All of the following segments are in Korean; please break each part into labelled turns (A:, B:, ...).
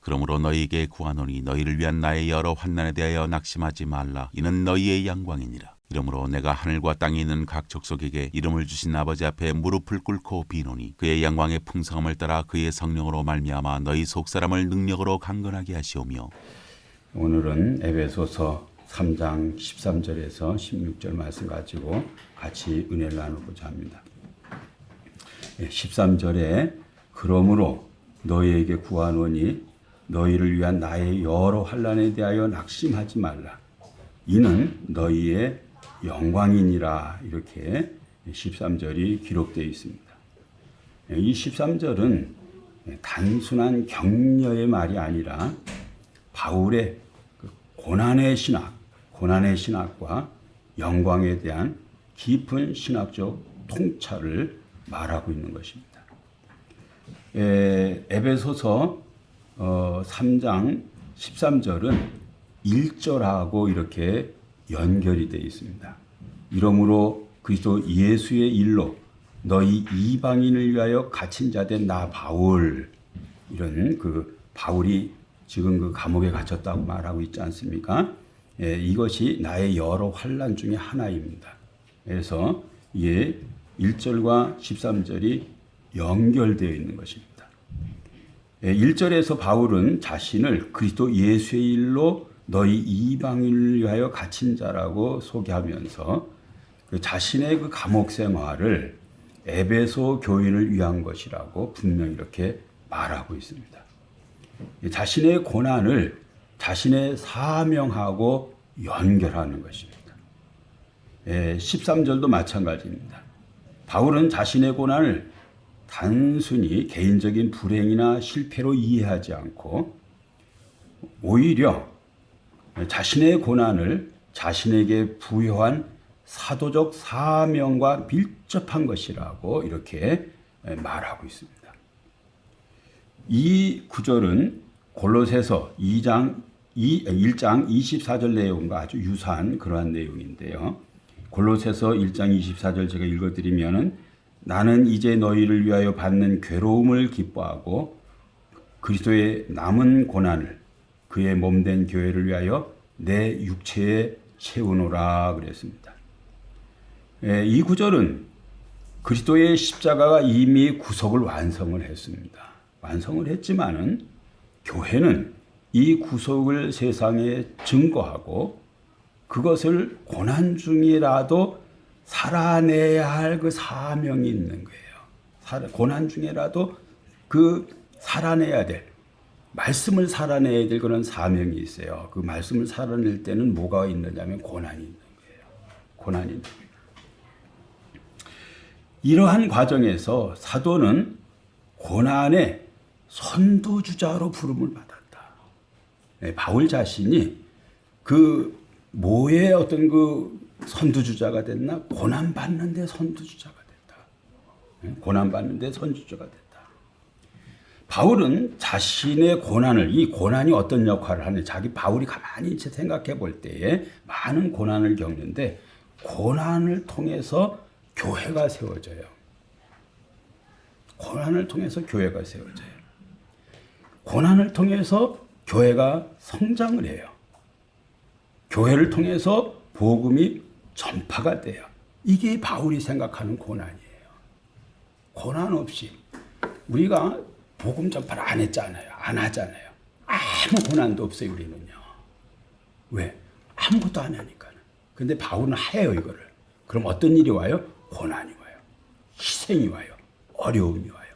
A: 그러므로 너희에게 구하노니 너희를 위한 나의 여러 환난에 대하여 낙심하지 말라. 이는 너희의 영광이니라. 이러므로 내가 하늘과 땅에 있는 각 족속에게 이름을 주신 아버지 앞에 무릎을 꿇고 비노니 그의 영광의 풍성함을 따라 그의 성령으로 말미암아 너희 속사람을 능력으로 강건하게 하시오며.
B: 오늘은 에베소서 3장 13절에서 16절 말씀 가지고 같이 은혜를 나누고자 합니다. 13절에 그러므로 너희에게 구하노니 너희를 위한 나의 여러 환난에 대하여 낙심하지 말라. 이는 너희의 영광이니라. 이렇게 13절이 기록되어 있습니다. 이 13절은 단순한 격려의 말이 아니라 바울의 고난의 신학과 영광에 대한 깊은 신학적 통찰을 말하고 있는 것입니다. 에베소서 3장 13절은 1절하고 이렇게 연결이 되어 있습니다. 이러므로 그리스도 예수의 일로 너희 이방인을 위하여 갇힌 자 된 나 바울, 이런 바울이 지금 그 감옥에 갇혔다고 말하고 있지 않습니까? 이것이 나의 여러 환난 중에 하나입니다. 그래서 이게 1절과 13절이 연결되어 있는 것입니다. 1절에서 바울은 자신을 그리스도 예수의 일로 너희 이방인을 위하여 갇힌 자라고 소개하면서 자신의 그 감옥 생활을 에베소 교인을 위한 것이라고 분명히 이렇게 말하고 있습니다. 자신의 고난을 자신의 사명하고 연결하는 것입니다. 13절도 마찬가지입니다. 바울은 자신의 고난을 단순히 개인적인 불행이나 실패로 이해하지 않고 오히려 자신의 고난을 자신에게 부여한 사도적 사명과 밀접한 것이라고 이렇게 말하고 있습니다. 이 구절은 골로새서 1장 24절 내용과 아주 유사한 그러한 내용인데요. 골로새서 1장 24절 제가 읽어드리면은 나는 이제 너희를 위하여 받는 괴로움을 기뻐하고 그리스도의 남은 고난을 그의 몸된 교회를 위하여 내 육체에 채우노라 그랬습니다. 이 구절은 그리스도의 십자가가 이미 구속을 완성을 했습니다. 완성을 했지만은 교회는 이 구속을 세상에 증거하고 그것을 고난 중이라도 살아내야 할 그 사명이 있는 거예요. 고난 중에라도 살아내야 될, 말씀을 살아내야 될 그런 사명이 있어요. 그 말씀을 살아낼 때는 뭐가 있느냐면 고난이 있는 거예요. 고난이 있는 거예요. 이러한 과정에서 사도는 고난의 선두주자로 부름을 받았다. 바울 자신이 뭐의 어떤 선두주자가 됐나? 고난받는데 선두주자가 됐다. 고난받는데 선두주자가 됐다. 바울은 자신의 이 고난이 어떤 역할을 하는지 바울이 가만히 생각해 볼 때에 많은 고난을 겪는데 고난을 통해서 교회가 세워져요. 고난을 통해서 교회가 세워져요. 고난을 통해서 교회가 성장을 해요. 교회를 통해서 복음이 전파가 돼요. 이게 바울이 생각하는 고난이에요. 고난 없이 우리가 복음 전파를 안 했잖아요. 안 하잖아요. 아무 고난도 없어요, 우리는요. 왜? 아무것도 안 하니까는. 근데 바울은 해요, 이거를. 그럼 어떤 일이 와요? 고난이 와요. 희생이 와요. 어려움이 와요.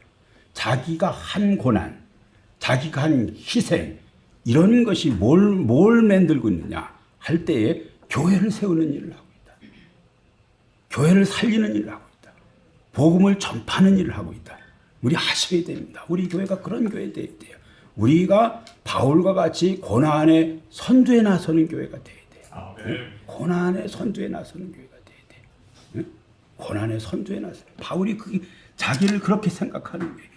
B: 자기가 한 고난, 자기가 한 희생, 이런 것이 뭘 만들고 있느냐 할 때에 교회를 세우는 일을 하고 있다. 교회를 살리는 일을 하고 있다. 복음을 전파하는 일을 하고 있다. 우리 하셔야 됩니다. 우리 교회가 그런 교회 돼야 돼요. 우리가 바울과 같이 고난의 선두에 나서는 교회가 돼야 돼요. 고난의 선두에 나서는 교회가 돼야 돼요. 고난의 선두에 나서. 바울이 자기를 그렇게 생각하는 거예요.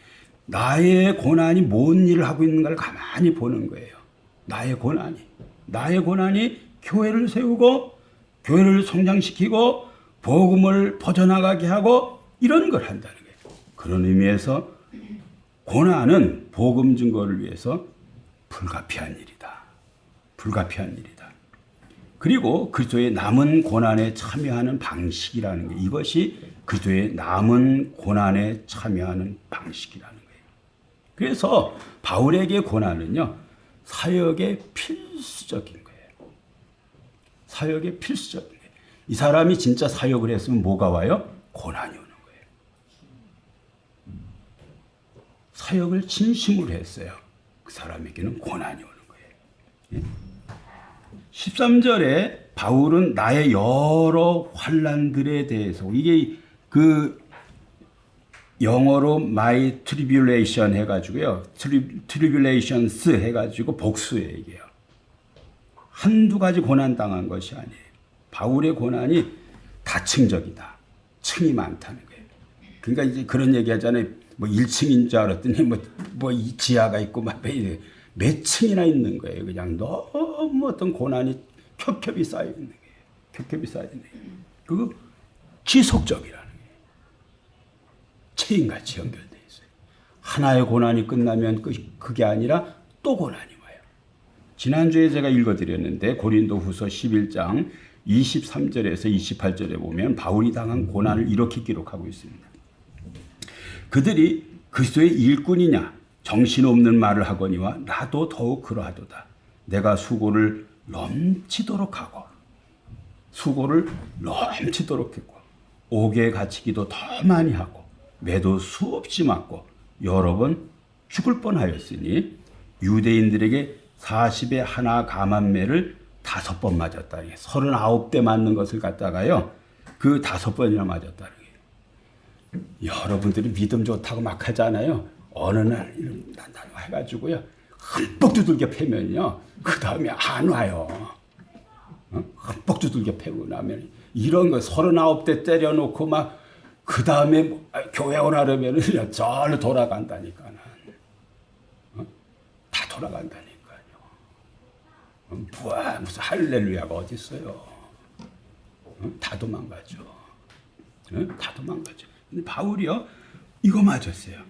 B: 나의 고난이 뭔 일을 하고 있는가를 가만히 보는 거예요. 나의 고난이 교회를 세우고 교회를 성장시키고 복음을 퍼져나가게 하고 이런 걸 한다는 거예요. 그런 의미에서 고난은 복음 증거를 위해서 불가피한 일이다. 불가피한 일이다. 그리고 그리스도의 남은 고난에 참여하는 방식이라는 게 이것이 그리스도의 남은 고난에 참여하는 방식이라는 거예요. 그래서 바울에게 고난은요. 사역의 필수적인 거예요. 사역의 필수적인 거예요. 이 사람이 진짜 사역을 했으면 뭐가 와요? 고난이 오는 거예요. 사역을 진심으로 했어요. 그 사람에게는 고난이 오는 거예요. 13절에 바울은 나의 여러 환난들에 대해서 이게 그 영어로 my tribulation 해가지고요. tribulations 해가지고 복수 얘기해요. 한두 가지 고난 당한 것이 아니에요. 바울의 고난이 다층적이다. 층이 많다는 거예요. 그러니까 이제 그런 얘기 하잖아요. 뭐 1층인 줄 알았더니 뭐 이 지하가 있고 몇 층이나 있는 거예요. 그냥 너무 어떤 고난이 겹겹이 쌓여 있는 거예요. 겹겹이 쌓여 있는 거예요. 그거 지속적이라는 거예요. 체인같이 연결되어 있어요. 하나의 고난이 끝나면 그게 아니라 또 고난이 와요. 지난주에 제가 읽어드렸는데 고린도후서 11장 23절에서 28절에 보면 바울이 당한 고난을 이렇게 기록하고 있습니다. 그들이 그리스도의 일꾼이냐 정신없는 말을 하거니와 나도 더욱 그러하도다. 내가 수고를 넘치도록 하고 했고 옥에 갇히기도 더 많이 하고 매도 수없이 맞고 여러 번 죽을 뻔하였으니 유대인들에게 40에 하나 감한매를 5번 맞았다. 39대 맞는 것을 갖다가요. 그 5번이나 맞았다는 거예요. 여러분들이 믿음 좋다고 막 하잖아요. 어느 날 난다고 해가지고요. 흠뻑 두들겨 패면요. 그 다음에 안 와요. 흠뻑 두들겨 패고 나면 이런 거 39대 때려놓고 막 그 다음에 교회 오라면은 절로 돌아간다니까. 다 돌아간다니까요. 무슨 할렐루야가 어디 있어요? 다 도망가죠. 다 도망가죠. 근데 바울이요 이거 맞았어요.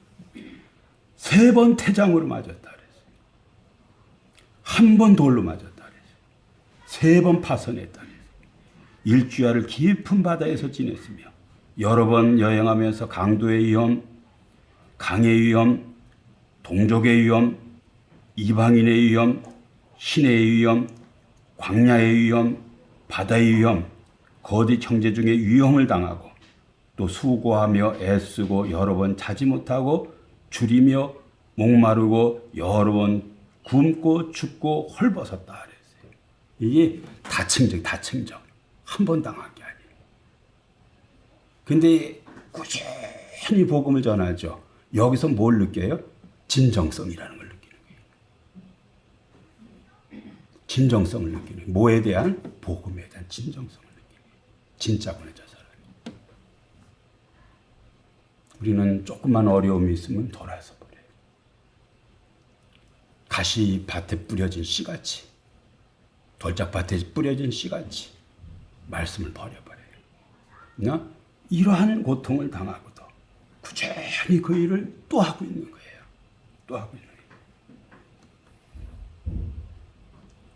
B: 3번 태장으로 맞았다 그랬어요. 1번 돌로 맞았다 그랬어요. 3번 파선했다 그랬어요. 일주야를 깊은 바다에서 지냈으며 여러 번 여행하면서 강도의 위험, 강의 위험, 동족의 위험, 이방인의 위험, 신의 위험, 광야의 위험, 바다의 위험, 거짓 형제 중에 위험을 당하고 또 수고하며 애쓰고 여러 번 자지 못하고 줄이며 목마르고 여러 번 굶고 춥고 헐벗었다 그랬어요. 이게 다층적. 한 번 당한 게 아니에요. 근데 꾸준히 복음을 전하죠. 여기서 뭘 느껴요? 진정성이라는 걸 느끼는 거예요. 진정성을 느끼는 거예요. 뭐에 대한? 복음에 대한 진정성을 느끼는 거예요. 진짜구나 저 사람이. 우리는 조금만 어려움이 있으면 돌아서 버려요. 가시밭에 뿌려진 씨같이, 돌짝밭에 뿌려진 씨같이 말씀을 버려버려요. 이러한 고통을 당하고도 꾸준히 그 일을 또 하고 있는 거예요. 또 하고 있는 거예요.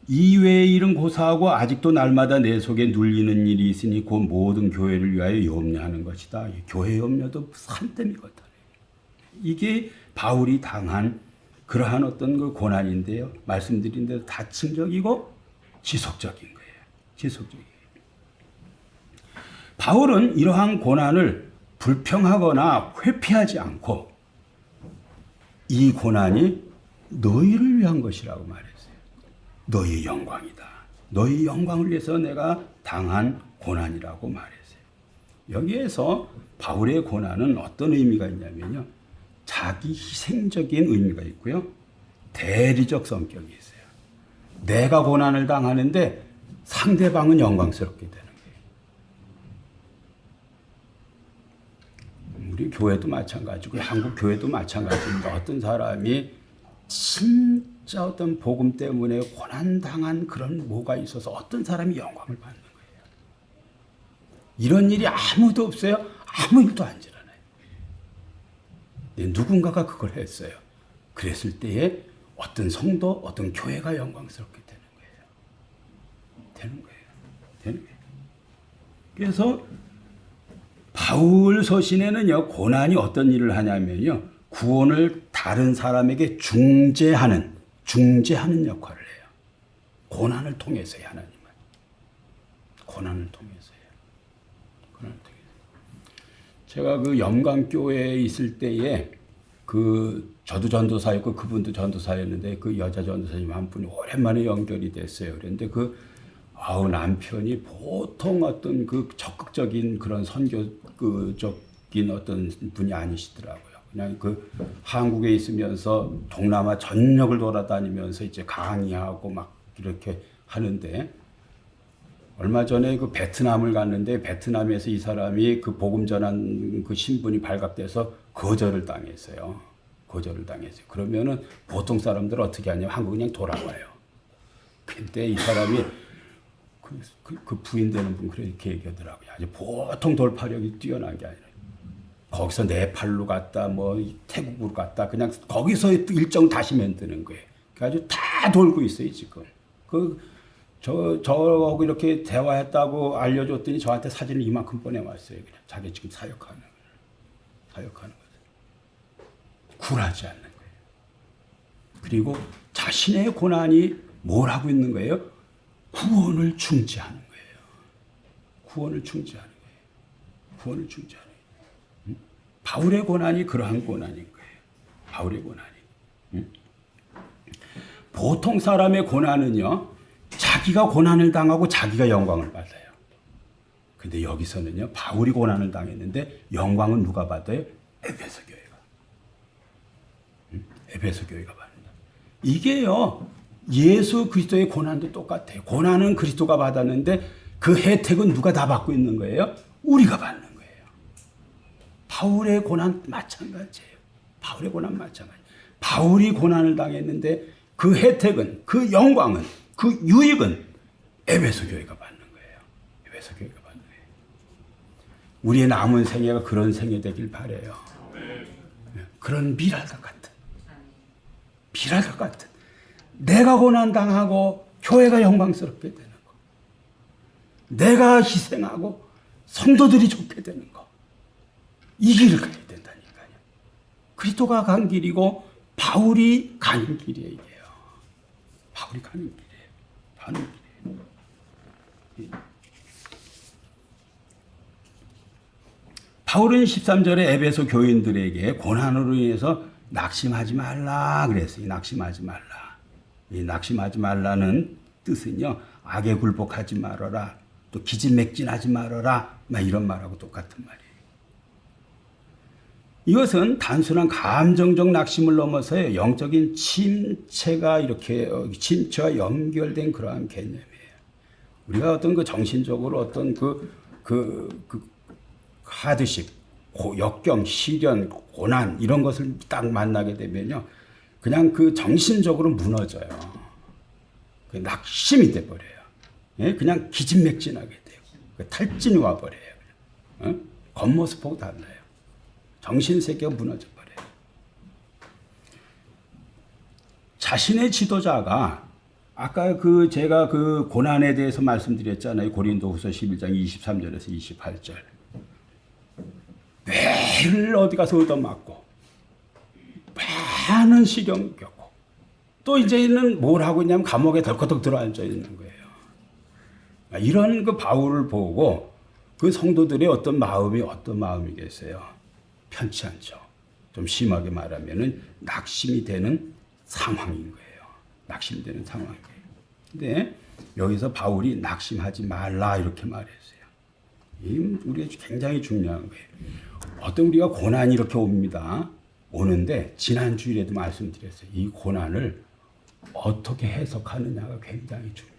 B: 이외의 일은 고사하고 아직도 날마다 내 속에 눌리는 일이 있으니 곧 모든 교회를 위하여 염려하는 것이다. 교회 염려도 산더미거든. 이게 바울이 당한 그러한 어떤 그 고난인데요. 말씀드린 대로 다층적이고 지속적인 거예요. 지속적이에요. 바울은 이러한 고난을 불평하거나 회피하지 않고 이 고난이 너희를 위한 것이라고 말했어요. 너희 영광이다. 너희 영광을 위해서 내가 당한 고난이라고 말했어요. 여기에서 바울의 고난은 어떤 의미가 있냐면요. 자기 희생적인 의미가 있고요. 대리적 성격이 있어요. 내가 고난을 당하는데 상대방은 영광스럽게 되는 거예요. 우리 교회도 마찬가지고 한국 교회도 마찬가지입니다. 어떤 사람이 진짜 어떤 복음 때문에 고난당한 그런 뭐가 있어서 어떤 사람이 영광을 받는 거예요. 이런 일이 아무도 없어요. 아무 일도 안 일어나요. 누군가가 그걸 했어요. 그랬을 때에 어떤 성도, 어떤 교회가 영광스럽게 되는 거예요. 되는 거예요. 되는 거예요. 그래서 바울 서신에는요, 고난이 어떤 일을 하냐면요, 구원을 다른 사람에게 중재하는 역할을 해요. 고난을 통해서요, 하나님은. 고난을 통해서요. 고난을 통해서. 제가 그 영광교회에 있을 때에 저도 전도사였고 그분도 전도사였는데 그 여자 전도사님 한 분이 오랜만에 연결이 됐어요. 그런데 남편이 보통 어떤 그 적극적인 그런 선교적인 어떤 분이 아니시더라고요. 그냥 한국에 있으면서 동남아 전역을 돌아다니면서 이제 강의하고 막 이렇게 하는데, 얼마 전에 베트남을 갔는데 베트남에서 이 사람이 복음 전한 신분이 발각돼서 거절을 당했어요. 그러면은 보통 사람들 어떻게 하냐면 한국 그냥 돌아와요. 근데 이 사람이 그 부인 되는 분 그렇게 얘기하더라고요. 아주 보통 돌파력이 뛰어난 게 아니라 거기서 네팔로 갔다 태국으로 갔다 그냥 거기서 일정 다시 만드는 거예요. 그래가지고 다 돌고 있어요 지금. 저하고 이렇게 대화했다고 알려줬더니 저한테 사진을 이만큼 보내왔어요. 그냥 자기 지금 사역하는 거죠. 굴하지 않는 거예요. 그리고 자신의 고난이 뭘 하고 있는 거예요? 구원을 중지하는 거예요. 구원을 중지하는 거예요. 바울의 고난이 그러한 고난인 거예요. 바울의 고난이. 보통 사람의 고난은요, 자기가 고난을 당하고 자기가 영광을 받아요. 근데 여기서는요, 바울이 고난을 당했는데 영광은 누가 받아요? 에베소 교회가 받는다. 이게요, 예수 그리스도의 고난도 똑같아요. 고난은 그리스도가 받았는데 그 혜택은 누가 다 받고 있는 거예요? 우리가 받는 거예요. 바울의 고난 마찬가지예요. 바울이 고난을 당했는데 그 혜택은, 그 영광은, 그 유익은 에베소 교회가 받는 거예요. 우리의 남은 생애가 그런 생애 되길 바라요. 그런 미랄과 같은 내가 고난 당하고 교회가 영광스럽게 되는 거, 내가 희생하고 성도들이 좋게 되는 거, 이 길을 가야 된다니까요. 그리스도가 간 길이고 바울이 가는 길이에요. 이게요. 바울이 가는 길이에요. 바울은 13절에 에베소 교인들에게 고난으로 인해서 낙심하지 말라 그랬어요. 낙심하지 말라. 이 낙심하지 말라는 뜻은요, 악에 굴복하지 말아라, 또 기진맥진하지 말아라, 이런 말하고 똑같은 말이에요. 이것은 단순한 감정적 낙심을 넘어서요, 영적인 침체와 연결된 그러한 개념이에요. 우리가 어떤 정신적으로 어떤 하드십, 역경, 시련, 고난 이런 것을 딱 만나게 되면요, 그냥 정신적으로 무너져요. 낙심이 돼버려요. 그냥 기진맥진하게 돼요. 탈진이 와버려요. 겉모습하고 달라요. 정신세계가 무너져 버려요. 자신의 지도자가 아까 제가 고난에 대해서 말씀드렸잖아요. 고린도후서 11장 23절에서 28절. 매일 어디 가서 얻어맞고 많은 시련 겪고 또 이제는 뭘 하고 있냐면 감옥에 덜커덕 들어앉아 있는 거예요. 이런 바울을 보고 성도들의 어떤 마음이겠어요? 편치 않죠. 좀 심하게 말하면은 낙심이 되는 상황인 거예요. 근데 여기서 바울이 낙심하지 말라 이렇게 말했어요. 이 우리가 굉장히 중요한 거예요. 어떤 우리가 고난이 이렇게 오는데 지난 주일에도 말씀드렸어요. 이 고난을 어떻게 해석하느냐가 굉장히 중요해요.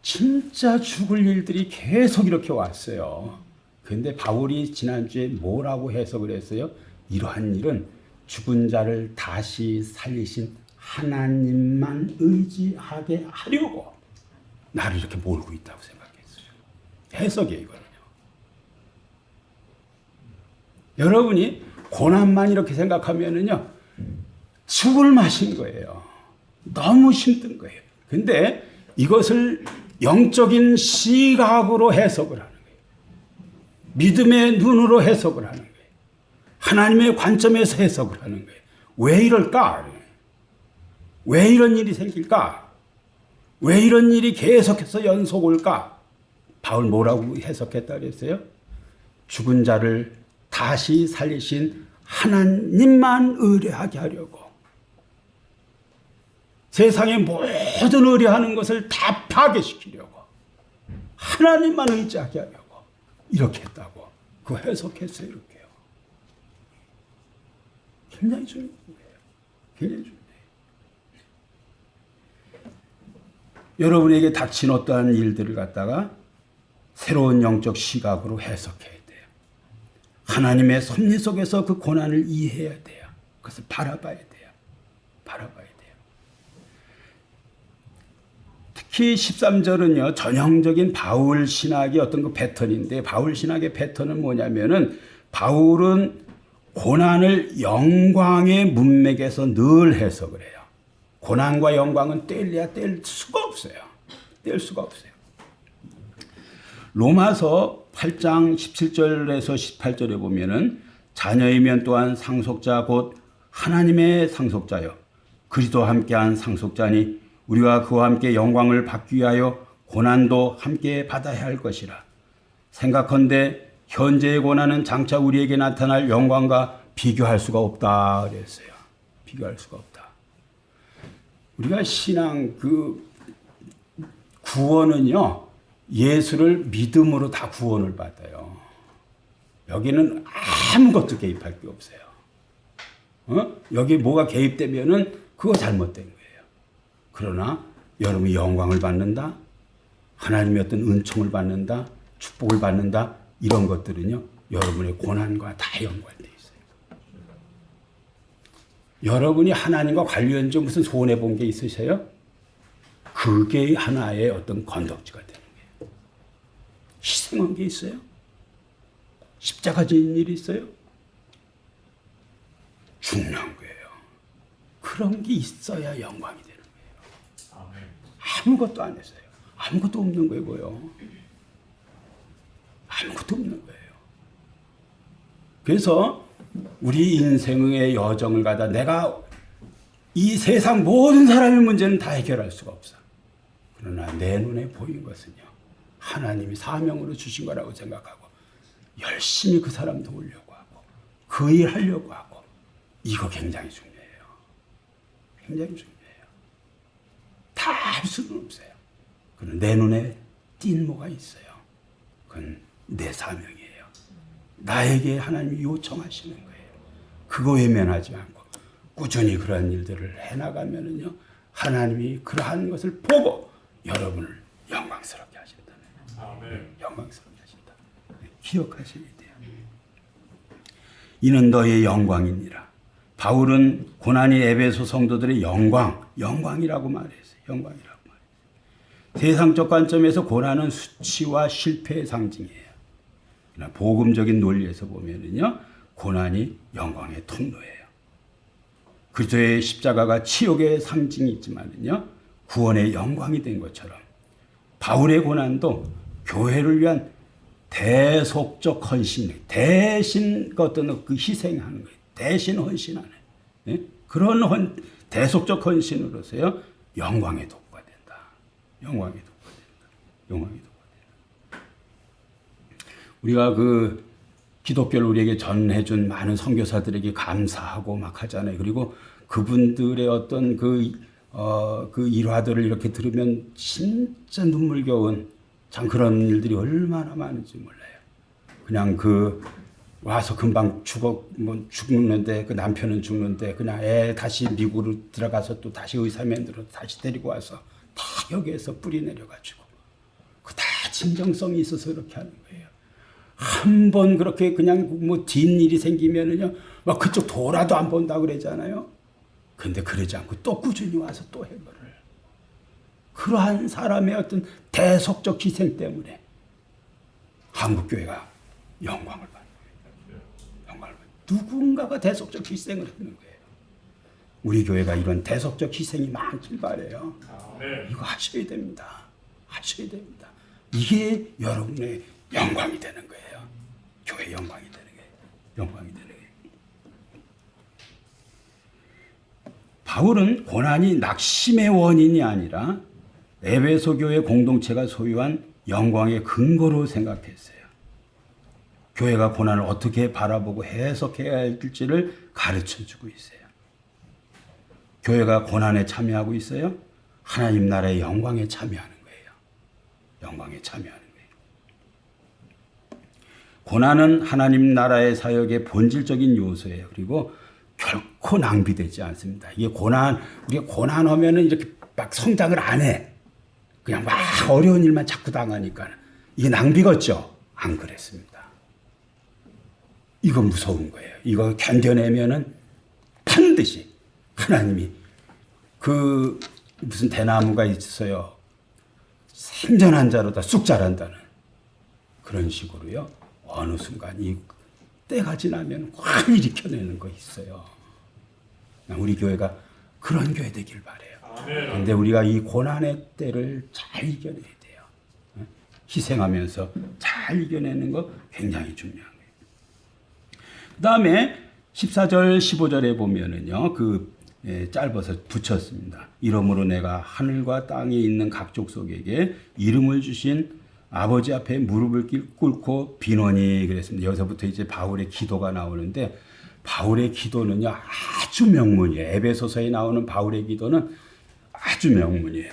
B: 진짜 죽을 일들이 계속 이렇게 왔어요. 그런데 바울이 지난주에 뭐라고 해석을 했어요? 이러한 일은 죽은 자를 다시 살리신 하나님만 의지하게 하려고 나를 이렇게 몰고 있다고 생각했어요. 해석이에요, 이거는요. 여러분이 고난만 이렇게 생각하면은요, 죽을 맛인 거예요. 너무 힘든 거예요. 근데 이것을 영적인 시각으로 해석을 하는 거예요. 믿음의 눈으로 해석을 하는 거예요. 하나님의 관점에서 해석을 하는 거예요. 왜 이럴까? 왜 이런 일이 생길까? 왜 이런 일이 계속해서 연속 올까? 바울 뭐라고 해석했다 그랬어요? 죽은 자를 다시 살리신 하나님만 의뢰하게 하려고. 세상의 모든 의뢰하는 것을 다 파괴시키려고. 하나님만 의지하게 하려고. 이렇게 했다고. 그거 해석했어요. 이렇게요. 굉장히 중요한 거예요. 굉장히 중요해요. 여러분에게 닥친 어떠한 일들을 갖다가 새로운 영적 시각으로 해석해야 돼요. 하나님의 섭리 속에서 그 고난을 이해해야 돼요. 그것을 바라봐야 돼요. 바라봐야 돼요. 특히 13절은요, 전형적인 바울 신학의 어떤 그 패턴인데, 바울 신학의 패턴은 뭐냐면은, 바울은 고난을 영광의 문맥에서 늘 해석을 해요. 고난과 영광은 뗄래야 뗄 수가 없어요. 뗄 수가 없어요. 로마서 8장 17절에서 18절에 보면은 자녀이면 또한 상속자 곧 하나님의 상속자요 그리스도와 함께한 상속자니 우리와 그와 함께 영광을 받기 위하여 고난도 함께 받아야 할 것이라. 생각컨대 현재의 고난은 장차 우리에게 나타날 영광과 비교할 수가 없다 그랬어요. 비교할 수가 없다. 우리가 신앙 그 구원은요, 예수를 믿음으로 다 구원을 받아요. 여기는 아무것도 개입할 게 없어요. 여기 뭐가 개입되면은 그거 잘못된 거예요. 그러나 여러분이 영광을 받는다, 하나님의 어떤 은총을 받는다, 축복을 받는다, 이런 것들은요, 여러분의 고난과 다 연관되어 있어요. 여러분이 하나님과 관련된 무슨 손해 본 게 있으세요? 그게 하나의 어떤 건덕지가 되는 거예요. 희생한 게 있어요? 십자가 지는 일이 있어요? 죽는 거예요. 그런 게 있어야 영광이 되는 거예요. 아무것도 안 했어요. 아무것도 없는 거고요. 아무것도 없는 거예요. 그래서 우리 인생의 여정을 가다 내가 이 세상 모든 사람의 문제는 다 해결할 수가 없어. 그러나 내 눈에 보인 것은요, 하나님이 사명으로 주신 거라고 생각하고 열심히 그 사람 도우려고 하고 그 일 하려고 하고, 이거 굉장히 중요해요. 굉장히 중요해요. 다 할 수는 없어요. 그러나 내 눈에 띈 뭐가 있어요. 그건 내 사명이에요. 나에게 하나님이 요청하시는 거예요. 그거 외면하지 않고 꾸준히 그러한 일들을 해나가면은요, 하나님이 그러한 것을 보고 여러분을 영광스럽게 하신다. 영광스럽게 하신다. 기억하셔야 돼요. 이는 너의 영광이니라. 바울은 고난이 에베소 성도들의 영광이라고 말했어요. 영광이라고 말했어요. 세상적 관점에서 고난은 수치와 실패의 상징이에요. 그러나 복음적인 논리에서 보면은요, 고난이 영광의 통로예요. 그리스도의 십자가가 치욕의 상징이 있지만은요, 구원의 영광이 된 것처럼 바울의 고난도 교회를 위한 대속적 헌신, 대신 어떤 그 희생하는 거예요. 대신 헌신하는, 예? 그런 대속적 헌신으로서요, 영광의 도구가 된다. 영광의 도구가 된다. 영광의 도구가 된다. 우리가 그 기독교를 우리에게 전해준 많은 선교사들에게 감사하고 막 하잖아요. 그리고 그분들의 어떤 그 일화들을 이렇게 들으면 진짜 눈물겨운 참 그런 일들이 얼마나 많은지 몰라요. 그냥 와서 금방 죽는데, 그 남편은 죽는데, 그냥 애 다시 미국으로 들어가서 또 다시 의사면으로 다시 데리고 와서 다 여기에서 뿌리 내려가지고, 그 다 진정성이 있어서 그렇게 하는 거예요. 한 번 그렇게 그냥 뒷일이 생기면은요, 막 그쪽 돌아도 안 본다 그러잖아요. 근데 그러지 않고 또 꾸준히 와서 또 해결을. 그러한 사람의 어떤 대속적 희생 때문에 한국교회가 영광을 받는 거예요. 영광을 받는 거예요. 누군가가 대속적 희생을 하는 거예요. 우리 교회가 이런 대속적 희생이 많길 바래요. 이거 하셔야 됩니다. 하셔야 됩니다. 이게 여러분의 영광이 되는 거예요. 교회 영광이 되는 거예요. 영광이 되는 거예요. 바울은 고난이 낙심의 원인이 아니라 에베소 교회 공동체가 소유한 영광의 근거로 생각했어요. 교회가 고난을 어떻게 바라보고 해석해야 할지를 가르쳐주고 있어요. 교회가 고난에 참여하고 있어요. 하나님 나라의 영광에 참여하는 거예요. 영광에 참여하는 거예요. 고난은 하나님 나라의 사역의 본질적인 요소예요. 그리고 결코 낭비되지 않습니다. 이게 우리가 고난하면은 이렇게 막 성장을 안 해. 그냥 막 어려운 일만 자꾸 당하니까. 이게 낭비겠죠? 안 그랬습니다. 이거 무서운 거예요. 이거 견뎌내면은 반드시 하나님이 무슨 대나무가 있어요. 생전한 자로다 쑥 자란다는 그런 식으로요. 어느 순간 이 때가 지나면 확 일으켜내는 거 있어요. 우리 교회가 그런 교회 되길 바래요. 그런데 우리가 이 고난의 때를 잘 이겨내야 돼요. 희생하면서 잘 이겨내는 거 굉장히 중요한 거예요. 그 다음에 14절 15절에 보면은요. 짧아서 붙였습니다. 이러므로 내가 하늘과 땅에 있는 각 족속에게 이름을 주신 아버지 앞에 무릎을 꿇고 비노니 그랬습니다. 여기서부터 이제 바울의 기도가 나오는데 바울의 기도는요 아주 명문이에요. 에베소서에 나오는 바울의 기도는 아주 명문이에요.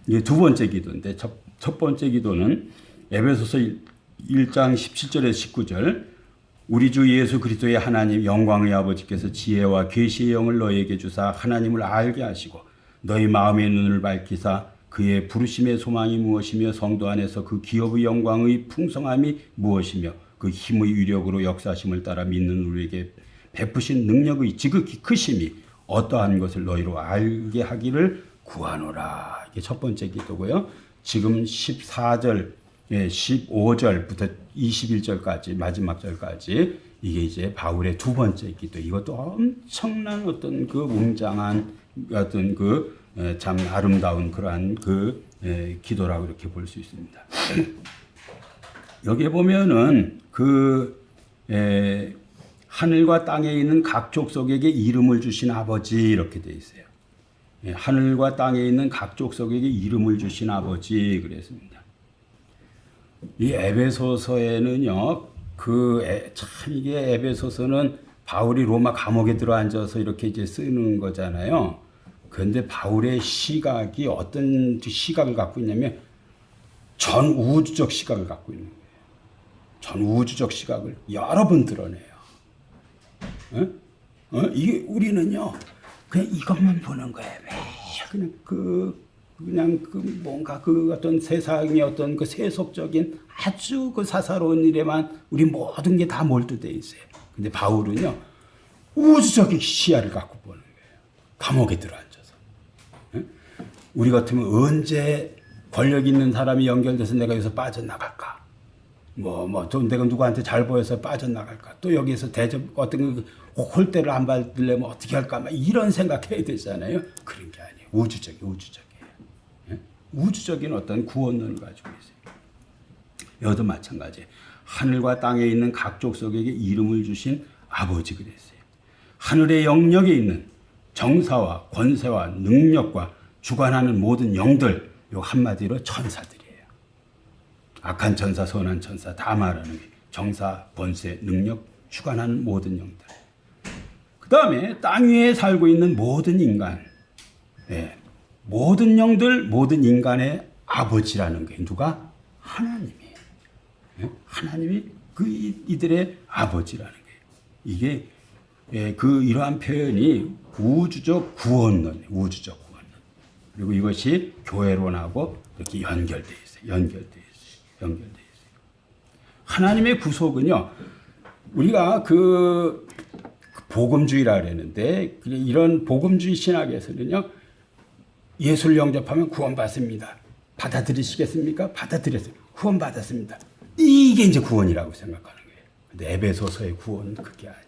B: 이게 두 번째 기도인데 첫 번째 기도는 에베소서 1장 17절에서 19절 우리 주 예수 그리스도의 하나님 영광의 아버지께서 지혜와 계시의 영을 너희에게 주사 하나님을 알게 하시고 너희 마음의 눈을 밝히사 그의 부르심의 소망이 무엇이며 성도 안에서 그 기업의 영광의 풍성함이 무엇이며 그 힘의 위력으로 역사심을 따라 믿는 우리에게 베푸신 능력의 지극히 크심이 어떠한 것을 너희로 알게 하기를 구하노라. 이게 첫 번째 기도고요. 지금 14절, 15절부터 21절까지 마지막 절까지 이게 이제 바울의 두 번째 기도. 이것도 엄청난 어떤 웅장한 어떤 참 아름다운 그러한 기도라고 이렇게 볼 수 있습니다. 여기에 보면은 하늘과 땅에 있는 각 족속에게 이름을 주신 아버지 이렇게 돼 있어요. 하늘과 땅에 있는 각 족속에게 이름을 주신 아버지 그랬습니다. 이 에베소서에는요, 참 이게 에베소서는 바울이 로마 감옥에 들어 앉아서 이렇게 이제 쓰는 거잖아요. 그런데 바울의 시각이 어떤 시각을 갖고 있냐면 전 우주적 시각을 갖고 있는 거예요. 전 우주적 시각을 여러 번 드러내요. 이게 우리는요 그냥 이것만 보는 거예요. 그냥 뭔가 어떤 세상의 어떤 세속적인 아주 사사로운 일에만 우리 모든 게 다 몰두돼 있어요. 근데 바울은요 우주적인 시야를 갖고 보는 거예요. 감옥에 들어 앉아서. 우리 같으면 언제 권력 있는 사람이 연결돼서 내가 여기서 빠져나갈까? 또 내가 누구한테 잘 보여서 빠져나갈까? 또 여기에서 어떤 홀대를 안 받으려면 어떻게 할까? 막 이런 생각해야 되잖아요. 그런 게 아니에요. 우주적이에요. 우주적인 어떤 구원론을 가지고 있어요. 여기도 마찬가지예요. 하늘과 땅에 있는 각 족속에게 이름을 주신 아버지 그랬어요. 하늘의 영역에 있는 정사와 권세와 능력과 주관하는 모든 영들, 요 한마디로 천사들이에요. 악한 천사, 선한 천사 다 말하는 게 정사, 권세, 능력, 주관하는 모든 영들. 그 다음에 땅 위에 살고 있는 모든 인간, 모든 영들, 모든 인간의 아버지라는 게 누가? 하나님이에요. 하나님이 이들의 아버지라는 거예요. 이게 이러한 표현이 우주적 구원론이에요. 우주적 구원론. 그리고 이것이 교회론하고 이렇게 연결되어 있어요. 하나님의 구속은요, 우리가 복음주의라 그랬는데, 이런 복음주의 신학에서는요, 예수를 영접하면 구원받습니다. 받아들이시겠습니까? 받아들였어요. 구원받았습니다. 이게 이제 구원이라고 생각하는 거예요. 근데 에베소서의 구원은 그게 아니에요.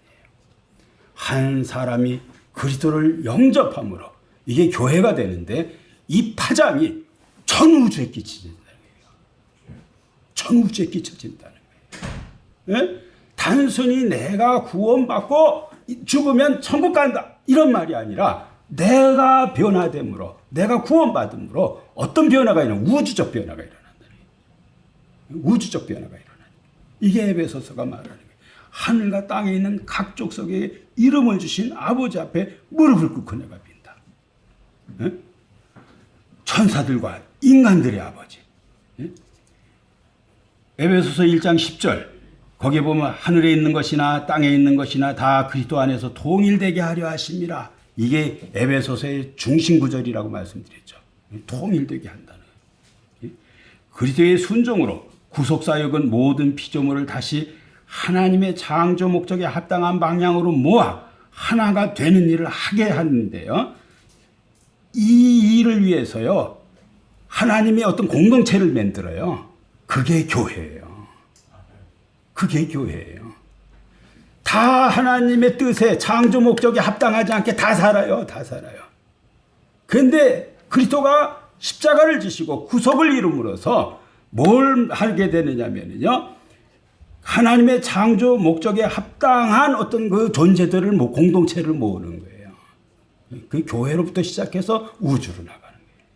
B: 한 사람이 그리스도를 영접함으로 이게 교회가 되는데 이 파장이 전 우주에 끼쳐진다는 거예요. 전 우주에 끼쳐진다는 거예요. 예? 단순히 내가 구원받고 죽으면 천국 간다 이런 말이 아니라 내가 변화됨으로 내가 구원받음으로 어떤 변화가 일어나는 우주적 변화가 일어난다는 거예요. 우주적 변화가 일어나는 이게 에베소서가 말하는 거예요. 하늘과 땅에 있는 각 족속에 이름을 주신 아버지 앞에 무릎을 꿇고 내가 빈다. 예? 천사들과 인간들의 아버지. 예? 에베소서 1장 10절 거기에 보면 하늘에 있는 것이나 땅에 있는 것이나 다 그리스도 안에서 통일되게 하려 하심이라. 이게 에베소서의 중심 구절이라고 말씀드렸죠. 통일되게 한다는 거예요. 그리스도의 순종으로 구속사역은 모든 피조물을 다시 하나님의 창조 목적에 합당한 방향으로 모아 하나가 되는 일을 하게 하는데요. 이 일을 위해서요. 하나님의 어떤 공동체를 만들어요. 그게 교회예요. 그게 교회예요. 다 하나님의 뜻에 창조 목적에 합당하지 않게 다 살아요. 다 살아요. 그런데 그리스도가 십자가를 지시고 구속을 이룸으로써 뭘 하게 되느냐면요. 하나님의 창조 목적에 합당한 어떤 그 존재들을 공동체를 모으는 거예요. 그 교회로부터 시작해서 우주로 나가는 거예요.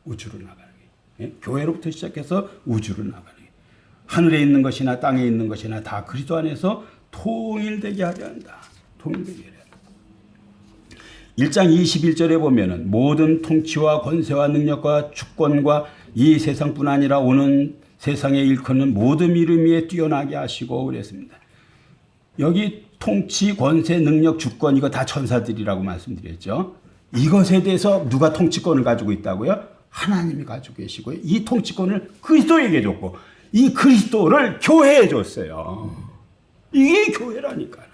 B: 우주로 나가는 거예요. 교회로부터 시작해서 우주로 나가는 거예요. 하늘에 있는 것이나 땅에 있는 것이나 다 그리스도 안에서 통일되게 하려 한다. 통일되게 하려 한다. 1장 21절에 보면은 모든 통치와 권세와 능력과 주권과 이 세상뿐 아니라 오는 세상에 일컫는 모든 이름 위에 뛰어나게 하시고 그랬습니다. 여기 통치, 권세, 능력, 주권 이거 다 천사들이라고 말씀드렸죠. 이것에 대해서 누가 통치권을 가지고 있다고요? 하나님이 가지고 계시고요. 이 통치권을 그리스도에게 줬고 이 그리스도를 교회에 줬어요. 이게 교회라니까요.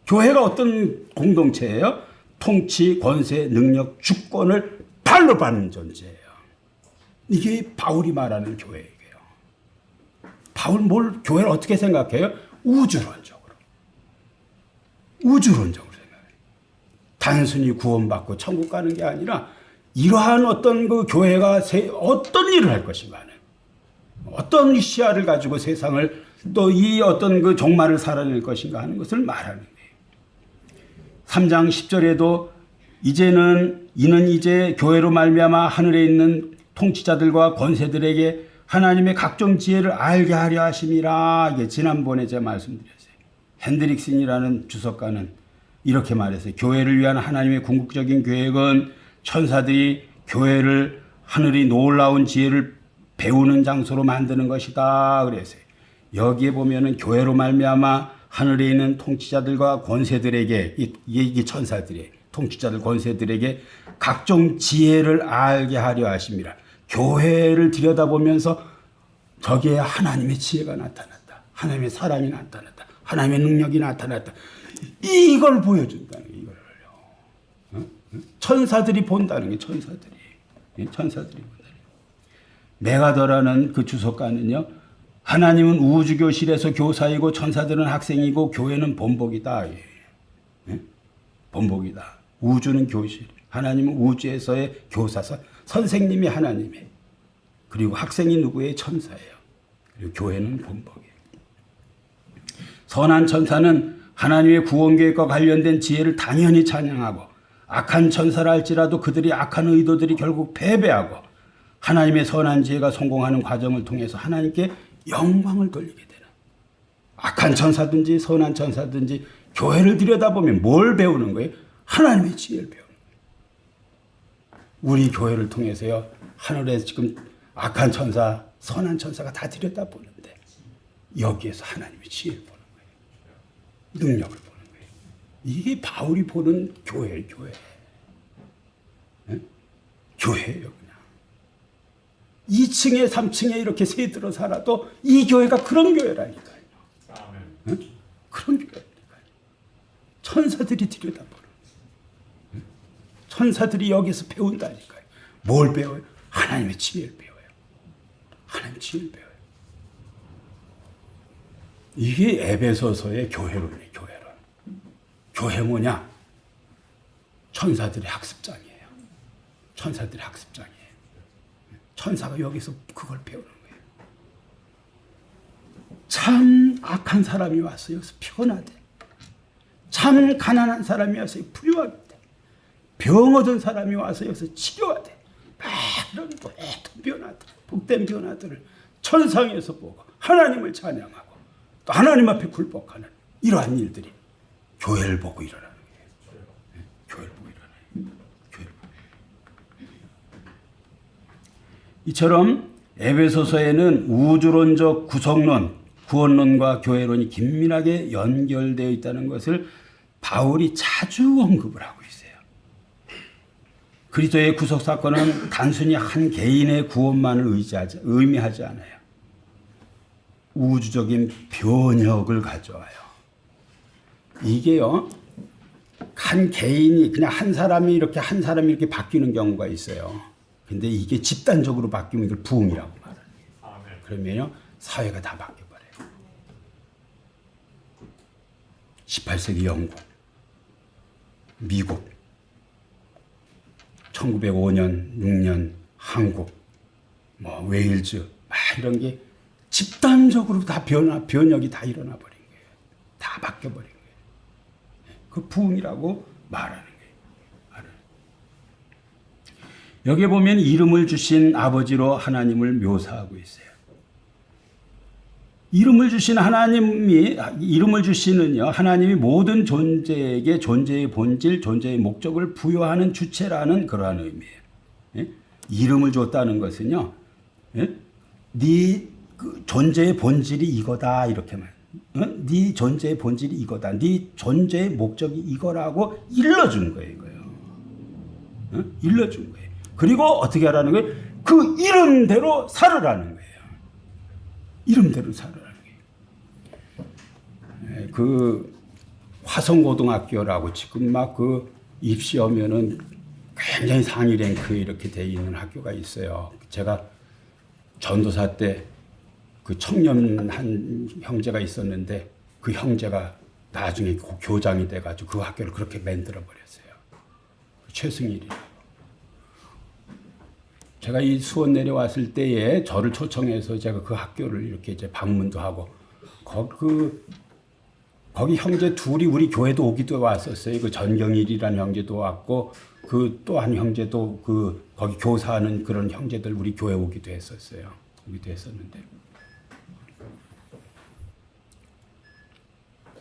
B: 교회가 어떤 공동체예요? 통치, 권세, 능력, 주권을 발로 받는 존재예요. 이게 바울이 말하는 교회예요. 바울 교회를 어떻게 생각해요? 우주론적으로. 우주론적으로 생각해요. 단순히 구원받고 천국 가는 게 아니라 이러한 어떤 그 교회가 어떤 일을 할 것인가 하는 어떤 시야를 가지고 세상을 또 이 어떤 그 종말을 살아낼 것인가 하는 것을 말하는 거예요. 3장 10절에도 이는 이제 교회로 말미암아 하늘에 있는 통치자들과 권세들에게 하나님의 각종 지혜를 알게 하려 하심이라. 이게 지난번에 제가 말씀드렸어요. 핸드릭슨이라는 주석가는 이렇게 말했어요. 교회를 위한 하나님의 궁극적인 계획은 천사들이 교회를 하늘이 놀라운 지혜를 배우는 장소로 만드는 것이다 그랬어요. 여기에 보면은 교회로 말미암아 하늘에 있는 통치자들과 권세들에게 이게 천사들이 통치자들 권세들에게 각종 지혜를 알게 하려 하심이라. 교회를 들여다보면서 저기에 하나님의 지혜가 나타났다. 하나님의 사랑이 나타났다. 하나님의 능력이 나타났다. 이걸 보여준다는 거예요. 이걸요. 천사들이 본다는 게 천사들이 본다는 거예요. 메가더라는 그 주석가는요. 하나님은 우주교실에서 교사이고 천사들은 학생이고 교회는 본복이다. 본복이다. 우주는 교실. 하나님은 우주에서의 교사사. 선생님이 하나님이에요. 그리고 학생이 누구의 천사예요. 그리고 교회는 본복이에요. 선한 천사는 하나님의 구원 계획과 관련된 지혜를 당연히 찬양하고 악한 천사라 할지라도 그들이 악한 의도들이 결국 패배하고 하나님의 선한 지혜가 성공하는 과정을 통해서 하나님께 영광을 돌리게 되는 악한 천사든지 선한 천사든지 교회를 들여다보면 뭘 배우는 거예요? 하나님의 지혜를 배우는 거예요. 우리 교회를 통해서요. 하늘에 지금 악한 천사, 선한 천사가 다 들여다보는데 여기에서 하나님의 지혜를 보는 거예요. 능력을 보는 거예요. 이게 바울이 보는 교회예요. 교회. 네? 교회예요. 그냥 2층에 3층에 이렇게 새들어 살아도 이 교회가 그런 교회라니까요. 네? 그런 교회라니까요. 천사들이 들여다보는 거예요. 천사들이 여기서 배운다니까요. 뭘 배워요? 하나님의 지혜를 배워요. 하나님의 지혜를 배워요. 이게 에베소서의 교회론이에요. 교회 뭐냐? 천사들의 학습장이에요. 천사들의 학습장이에요. 천사가 여기서 그걸 배우는 거예요. 참 악한 사람이 와서 여기서 피곤하대. 참 가난한 사람이 와서 부유하대. 병 얻은 사람이 와서 여기서 치료하대. 막 이런 애통 변화들, 복된 변화들을 천상에서 보고 하나님을 찬양하고 또 하나님 앞에 굴복하는 이러한 일들이 교회를 보고 일어나는 거예요. 교회를 보고 일어나요. 교회를 보고. 이처럼 에베소서에는 우주론적 구속론, 구원론과 교회론이 긴밀하게 연결되어 있다는 것을 바울이 자주 언급을 하고 있어요. 그리스도의 구속 사건은 단순히 한 개인의 구원만을 의미하지 않아요. 우주적인 변혁을 가져와요. 이게요, 한 개인이 그냥 한 사람이 이렇게 바뀌는 경우가 있어요. 근데 이게 집단적으로 바뀌면 이걸 부흥이라고 말하는 거예요. 그러면요, 사회가 다 바뀌어버려요. 18세기 영국, 미국, 1905년, 6년 한국, 웨일즈, 막 이런 게 집단적으로 다 변혁이 다 일어나 버린 거예요. 다 바뀌어 버린 거예요. 그 부흥이라고 말하는 거예요. 여기에 보면 이름을 주신 아버지로 하나님을 묘사하고 있어요. 이름을 주시는요, 하나님이 모든 존재에게 존재의 본질, 존재의 목적을 부여하는 주체라는 그러한 의미예요. 예? 이름을 줬다는 것은요, 예? 네 그 존재의 본질이 이거다 이렇게 말. 네 존재의 본질이 이거다. 네 존재의 목적이 이거라고 일러준 거예요, 이거요. 일러준 거예요. 그리고 어떻게 하라는 거예요? 그 이름대로 살으라는 거예요. 이름대로 살으라는 거예요. 그 화성고등학교라고 지금 막 그 입시하면은 굉장히 상위 랭크에 이렇게 돼 있는 학교가 있어요. 제가 전도사 때 그 청년한 형제가 있었는데 그 형제가 나중에 교장이 돼가지고 그 학교를 그렇게 만들어 버렸어요. 최승일이라고. 제가 이 수원 내려왔을 때에 저를 초청해서 제가 그 학교를 이렇게 이제 방문도 하고 거기 형제 둘이 우리 교회도 오기도 왔었어요. 그 전경일이라는 형제도 왔고 그 또 한 형제도 거기 교사하는 그런 형제들 우리 교회 오기도 했었어요. 오기도 했었는데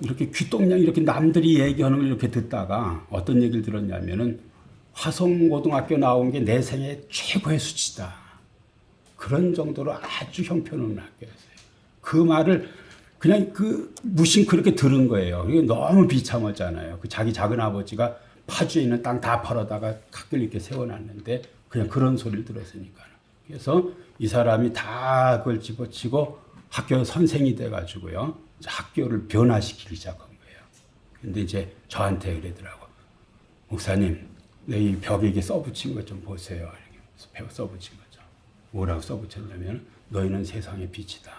B: 이렇게 귀동냥 이렇게 남들이 얘기하는 걸 이렇게 듣다가 어떤 얘기를 들었냐면은 화성고등학교 나온 게 내 생애 최고의 수치다. 그런 정도로 아주 형편없는 학교였어요. 그 말을 그냥 무심코 그렇게 들은 거예요. 이게 너무 비참하잖아요. 그 자기 작은 아버지가 파주에 있는 땅 다 팔아다가 학교를 이렇게 세워놨는데 그냥 그런 소리를 들었으니까. 그래서 이 사람이 다 그걸 집어치고 학교 선생이 돼가지고요. 학교를 변화시키기 시작한 거예요. 근데 이제 저한테 그러더라고. 목사님, 이 벽에 이게 써붙인 것 좀 보세요. 이렇게 써붙인 거죠. 뭐라고 써붙였냐면 너희는 세상의 빛이다.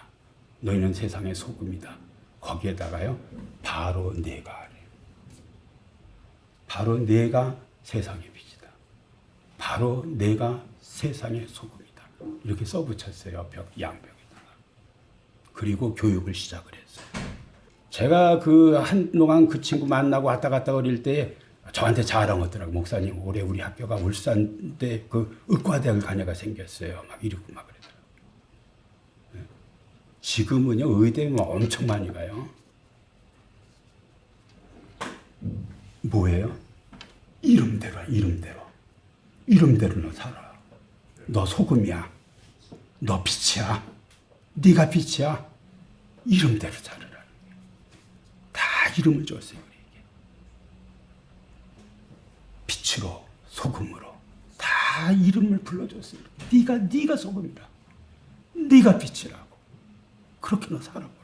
B: 너희는 세상의 소금이다. 거기에다가요. 바로 내가. 바로 내가 세상의 빛이다. 바로 내가 세상의 소금이다. 이렇게 써붙였어요. 양벽에다가. 그리고 교육을 시작을 했어요. 제가 한동안 그 친구 만나고 왔다 갔다 어릴 때 저한테 자랑하더라고. 목사님, 올해 우리 학교가 울산대 의과대학을 간 애가 생겼어요. 막 이러고 막 그러더라고요. 지금은요, 의대에 엄청 많이 가요. 뭐예요? 이름대로. 이름대로 너 살아. 너 소금이야. 너 빛이야. 네가 빛이야. 이름대로 살으라. 다 이름을 줬어요. 우리에게. 빛으로, 소금으로 다 이름을 불러줬어요. 네가 소금이라. 네가 빛이라고. 그렇게 너 살아보라고.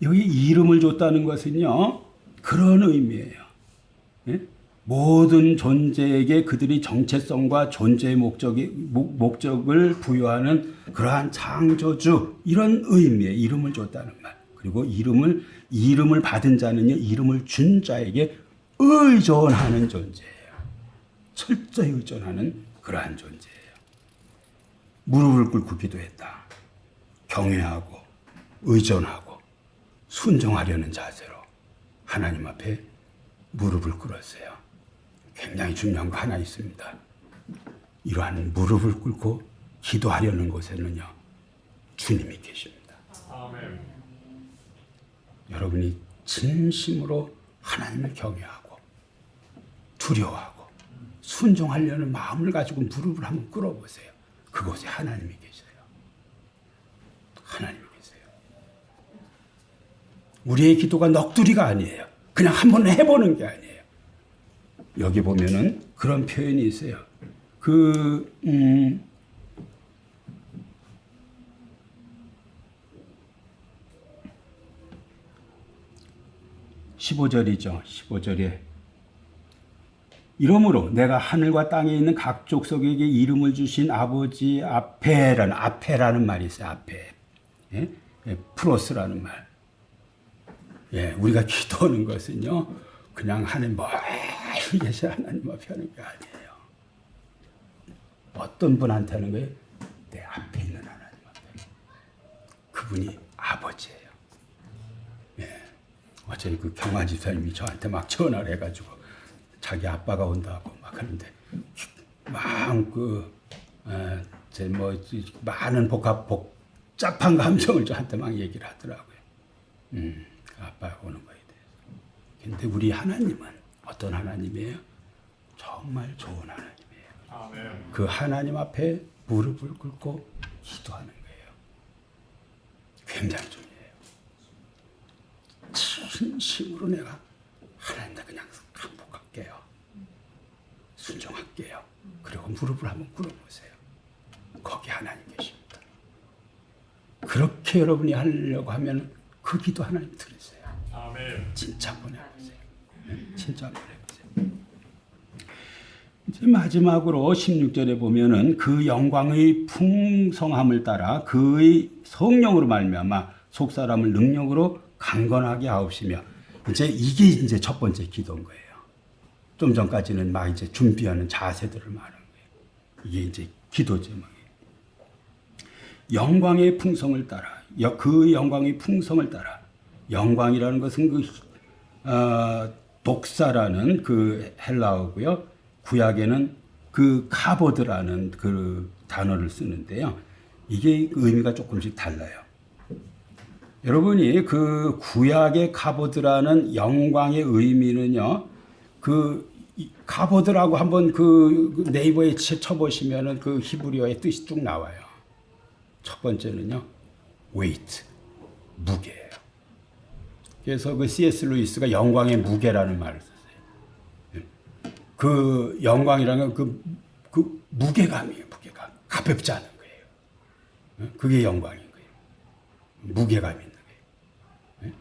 B: 여기 이름을 줬다는 것은요, 그런 의미예요. 예? 모든 존재에게 그들이 정체성과 존재의 목적을 부여하는 그러한 창조주, 이런 의미의 이름을 줬다는 말. 그리고 이름을 받은 자는요, 이름을 준 자에게 의존하는 존재예요. 철저히 의존하는 그러한 존재예요. 무릎을 꿇고 기도했다. 경외하고 의존하고 순종하려는 자세로 하나님 앞에 무릎을 꿇었어요. 굉장히 중요한 거 하나 있습니다. 이러한 무릎을 꿇고 기도하려는 곳에는요, 주님이 계십니다.
C: 아멘.
B: 여러분이 진심으로 하나님을 경외하고 두려워하고 순종하려는 마음을 가지고 무릎을 한번 꿇어보세요. 그곳에 하나님이 계세요. 하나님이 계세요. 우리의 기도가 넋두리가 아니에요. 그냥 한번 해보는 게 아니에요. 여기 보면은 그런 표현이 있어요. 15절이죠. 15절에 이러므로 내가 하늘과 땅에 있는 각 족속에게 이름을 주신 아버지 앞에라는 말이 있어요. 앞에. 예? 프로스라는 말. 예, 우리가 기도하는 것은요, 그냥 하나님 멀리 계신 하나님 앞에 하는 게 아니에요. 어떤 분한테 하는 거예요? 내 앞에 있는 하나님 앞에. 그분이 아버지예요. 예. 어제 그 경화 집사님이 저한테 막 전화를 해가지고 자기 아빠가 온다고 막 하는데 많은 복잡한 감정을 저한테 막 얘기를 하더라고요. 아빠가 오는 거에 대해서. 근데 우리 하나님은 어떤 하나님이에요? 정말 좋은 하나님이에요.
C: 아멘.
B: 그 하나님 앞에 무릎을 꿇고 기도하는 거예요. 굉장히 중요해요. 진심으로 내가 하나님께 그냥 항복할게요. 순종할게요. 그리고 무릎을 한번 꿇어보세요. 거기 하나님 계십니다. 그렇게 여러분이 하려고 하면 그 기도 하나님 들으세요.
C: 아멘.
B: 진짜 한번 해보세요. 진짜 한번 해보세요. 이제 마지막으로 16절에 보면은 그 영광의 풍성함을 따라 그의 성령으로 말미암아 속 사람을 능력으로 강건하게 하옵시며, 이제 이게 이제 첫 번째 기도인 거예요. 좀 전까지는 막 이제 준비하는 자세들을 말하는 거예요. 이게 이제 기도 제목이에요. 영광의 풍성을 따라, 그 영광의 풍성을 따라. 영광이라는 것은 독사라는 그 헬라어고요. 구약에는 그 카보드라는 그 단어를 쓰는데요. 이게 의미가 조금씩 달라요. 여러분이 그 구약의 카보드라는 영광의 의미는요, 그 카보드라고 한번 그 네이버에 쳐보시면은 그 히브리어의 뜻이 쭉 나와요. 첫 번째는요, weight, 무게예요. 그래서 그 C.S. 루이스가 영광의 무게라는 말을 썼어요. 그 영광이라는 건 그 무게감이에요, 무게감. 가볍지 않은 거예요. 그게 영광인 거예요. 무게감 있는 거예요.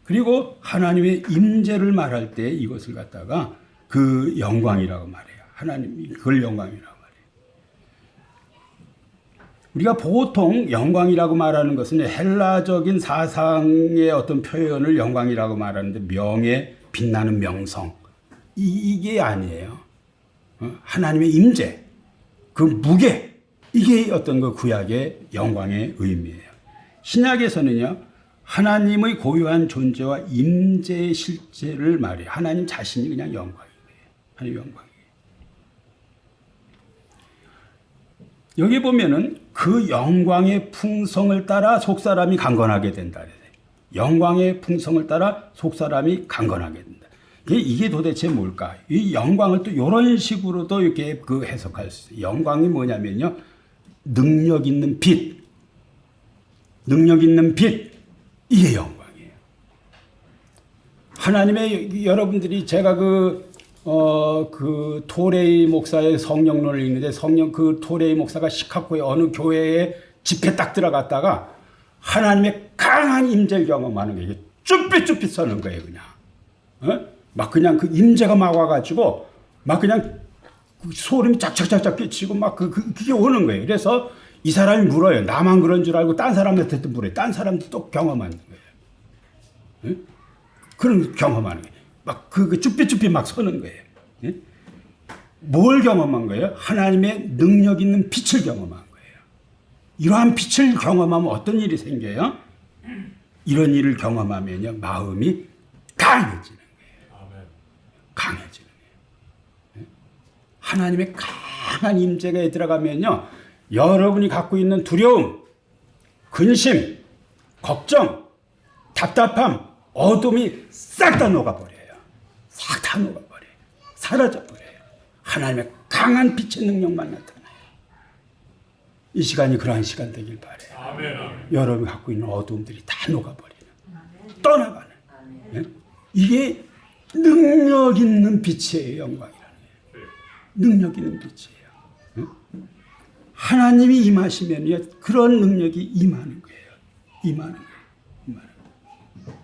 B: 그리고 하나님의 임재를 말할 때 이것을 갖다가 그 영광이라고 말해요. 하나님, 그걸 영광이라고 말해요. 우리가 보통 영광이라고 말하는 것은 헬라적인 사상의 어떤 표현을 영광이라고 말하는데, 명예, 빛나는 명성, 이게 아니에요. 하나님의 임재, 그 무게, 이게 어떤 그 구약의 영광의 의미예요. 신약에서는요, 하나님의 고유한 존재와 임재의 실제를 말해요. 하나님 자신이 그냥 영광인 거예요. 하나님 영광이에요. 여기 보면은 그 영광의 풍성을 따라 속사람이 강건하게 된다. 영광의 풍성을 따라 속사람이 강건하게 된다. 이게 도대체 뭘까? 이 영광을 또 이런 식으로도 이렇게 그 해석할 수 있어요. 영광이 뭐냐면요, 능력 있는 빛. 능력 있는 빛. 이게 영광이에요. 하나님의, 여러분들이 제가 그 토레이 목사의 성령론을 읽는데, 그 토레이 목사가 시카고의 어느 교회에 집회 딱 들어갔다가 하나님의 강한 임재를 경험하는 거예요. 쭈삣쭈삣 서는 거예요, 그냥. 막 그냥 그 임재가 막 와가지고 막 그냥 소름이 짝짝짝짝 끼치고 막 그게 오는 거예요. 그래서 이 사람이 물어요. 나만 그런 줄 알고 딴 사람한테도 물어요. 딴 사람도 또 경험하는 거예요. 예? 그런 경험하는 거예요. 막 그 쭈삣쭈삣 막 서는 거예요. 예? 뭘 경험한 거예요? 하나님의 능력 있는 빛을 경험한 거예요. 이러한 빛을 경험하면 어떤 일이 생겨요? 이런 일을 경험하면요, 마음이 강해지는 거예요.
C: 아멘.
B: 강해지는 거예요. 하나님의 강한 임재가 들어가면요, 여러분이 갖고 있는 두려움, 근심, 걱정, 답답함, 어둠이 싹 다 녹아버려요. 싹 다 녹아버려요. 사라져버려요. 하나님의 강한 빛의 능력만 나타나요. 이 시간이 그러한 시간 되길 바라요.
C: 아멘. 아멘.
B: 여러분이 갖고 있는 어둠들이 다 녹아버리는, 떠나가는. 예? 이게 능력 있는 빛이에요. 영광이라는 거예요. 능력 있는 빛이에요. 예? 하나님이 임하시면요, 그런 능력이 임하는 거예요. 임하는 거예요. 임하는 거예요.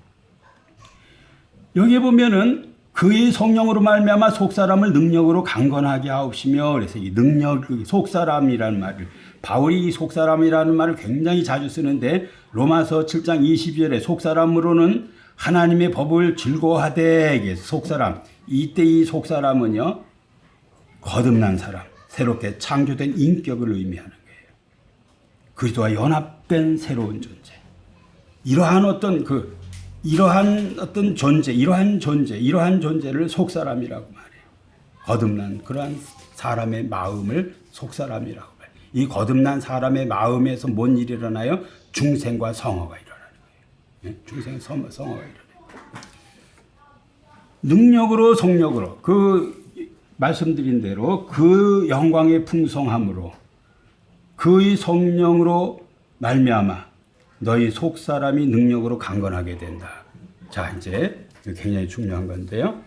B: 여기 보면은 그의 성령으로 말미암아 속사람을 능력으로 강건하게 하옵시며, 그래서 이 능력, 속사람이라는 말을, 바울이 이 속사람이라는 말을 굉장히 자주 쓰는데, 로마서 7장 22절에 속사람으로는 하나님의 법을 즐거워하되, 속사람, 이때 이 속사람은요, 거듭난 사람, 새롭게 창조된 인격을 의미하는 거예요. 그리스도와 연합된 새로운 존재. 이러한 어떤 이러한 존재를 속사람이라고 말해요. 거듭난 그러한 사람의 마음을 속사람이라고 말해요. 이 거듭난 사람의 마음에서 뭔 일이 일어나요? 중생과 성화가 일어나는 거예요. 중생 성화가 일어나요. 능력으로 성력으로 그 말씀드린 대로 그 영광의 풍성함으로 그의 성령으로 말미암아 너희 속사람이 능력으로 강건하게 된다. 자, 이제 굉장히 중요한 건데요.